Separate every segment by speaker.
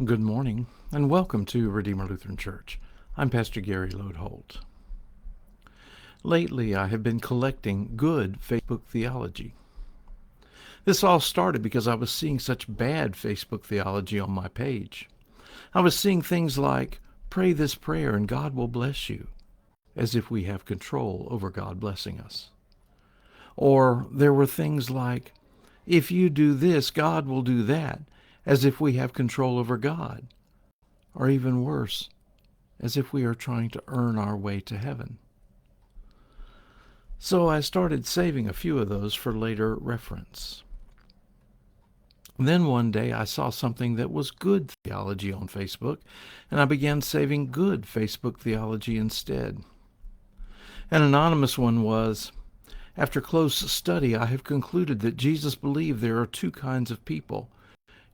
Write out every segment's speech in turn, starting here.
Speaker 1: Good morning, and welcome to Redeemer Lutheran Church. I'm Pastor Gary Lodeholt. Lately, I have been collecting good Facebook theology. This all started because I was seeing such bad Facebook theology on my page. I was seeing things like, pray this prayer and God will bless you, as if we have control over God blessing us. Or there were things like, if you do this, God will do that, as if we have control over God. Or even worse, as if we are trying to earn our way to heaven. So I started saving a few of those for later reference. Then one day I saw something that was good theology on Facebook, and I began saving good Facebook theology instead. An anonymous one was, after close study, I have concluded that Jesus believed there are two kinds of people: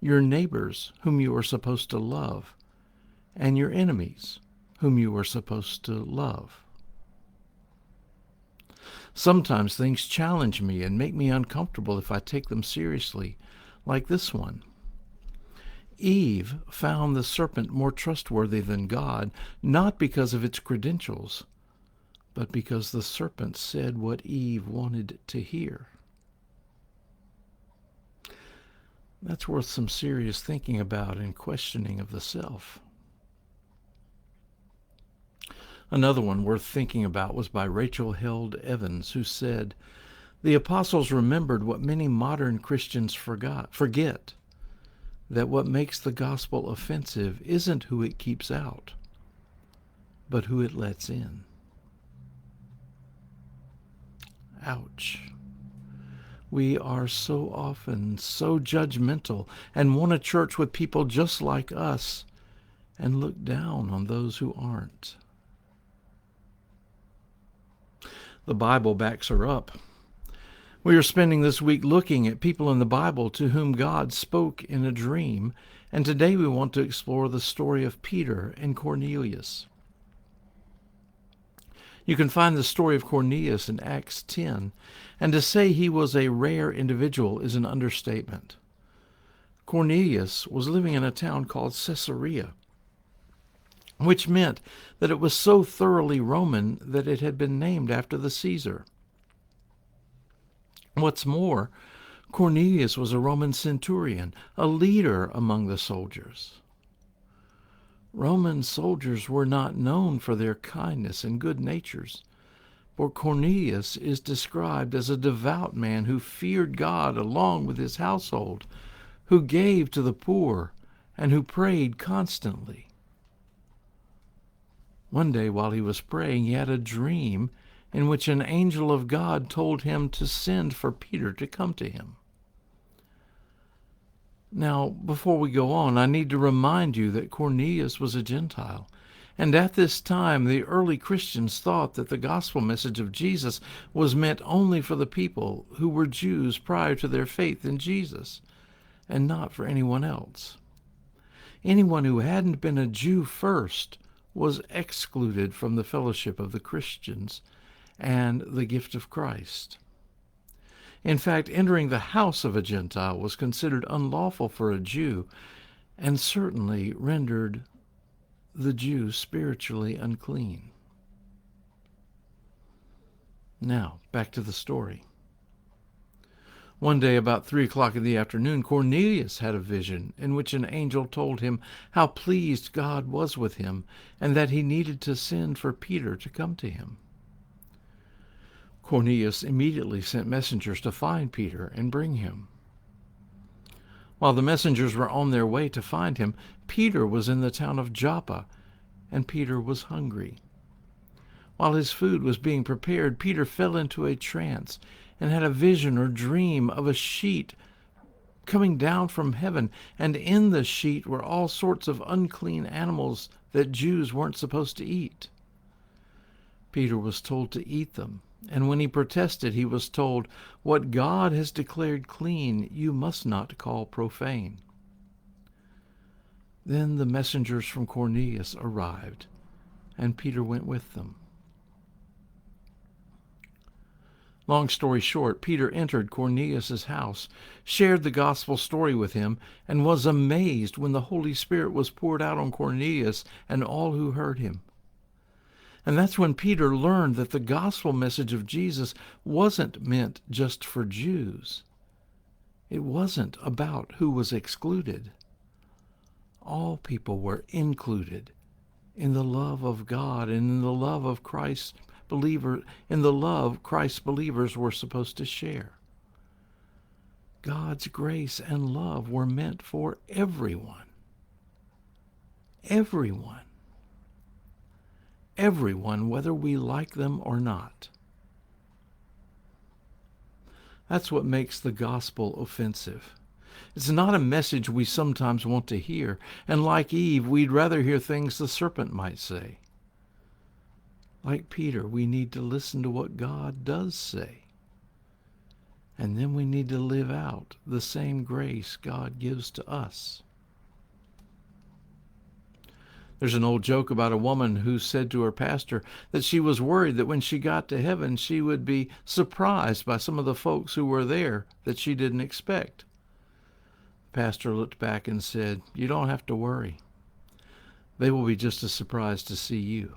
Speaker 1: your neighbors, whom you are supposed to love, and your enemies, whom you are supposed to love. Sometimes things challenge me and make me uncomfortable if I take them seriously, like this one. Eve found the serpent more trustworthy than God, not because of its credentials, but because the serpent said what Eve wanted to hear. That's worth some serious thinking about and questioning of the self. Another one worth thinking about was by Rachel Held Evans, who said, the apostles remembered what many modern Christians forget, that what makes the gospel offensive isn't who it keeps out, but who it lets in. Ouch. We are so often so judgmental and want a church with people just like us and look down on those who aren't. The Bible backs her up. We are spending this week looking at people in the Bible to whom God spoke in a dream, and today we want to explore the story of Peter and Cornelius. You can find the story of Cornelius in Acts 10, and to say he was a rare individual is an understatement. Cornelius was living in a town called Caesarea, which meant that it was so thoroughly Roman that it had been named after the Caesar. What's more, Cornelius was a Roman centurion, a leader among the soldiers. Roman soldiers were not known for their kindness and good natures, for Cornelius is described as a devout man who feared God along with his household, who gave to the poor, and who prayed constantly. One day while he was praying, he had a dream in which an angel of God told him to send for Peter to come to him. Now, before we go on, I need to remind you that Cornelius was a Gentile, and at this time the early Christians thought that the gospel message of Jesus was meant only for the people who were Jews prior to their faith in Jesus, and not for anyone else. Anyone who hadn't been a Jew first was excluded from the fellowship of the Christians and the gift of Christ. In fact, entering the house of a Gentile was considered unlawful for a Jew, and certainly rendered the Jew spiritually unclean. Now, back to the story. One day about 3 o'clock in the afternoon, Cornelius had a vision in which an angel told him how pleased God was with him and that he needed to send for Peter to come to him. Cornelius immediately sent messengers to find Peter and bring him. While the messengers were on their way to find him, Peter was in the town of Joppa, and Peter was hungry. While his food was being prepared, Peter fell into a trance and had a vision or dream of a sheet coming down from heaven, and in the sheet were all sorts of unclean animals that Jews weren't supposed to eat. Peter was told to eat them, and when he protested, he was told, "What God has declared clean, you must not call profane." Then the messengers from Cornelius arrived, and Peter went with them. Long story short, Peter entered Cornelius' house, shared the gospel story with him, and was amazed when the Holy Spirit was poured out on Cornelius and all who heard him. And that's when Peter learned that the gospel message of Jesus wasn't meant just for Jews. It wasn't about who was excluded. All people were included in the love of God and in the love of Christ believer, in the love Christ's believers were supposed to share. God's grace and love were meant for everyone. Everyone. Everyone, whether we like them or not. That's what makes the gospel offensive. It's not a message we sometimes want to hear, and like Eve, we'd rather hear things the serpent might say. Like Peter, we need to listen to what God does say. And then we need to live out the same grace God gives to us. There's an old joke about a woman who said to her pastor that she was worried that when she got to heaven, she would be surprised by some of the folks who were there that she didn't expect. The pastor looked back and said, "You don't have to worry. They will be just as surprised to see you."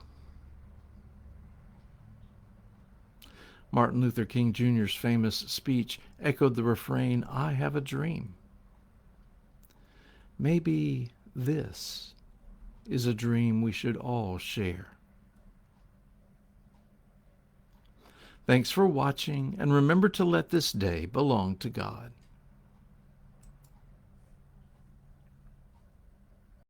Speaker 1: Martin Luther King Jr.'s famous speech echoed the refrain, "I have a dream." Maybe this is a dream we should all share. Thanks for watching, and remember to let this day belong to God.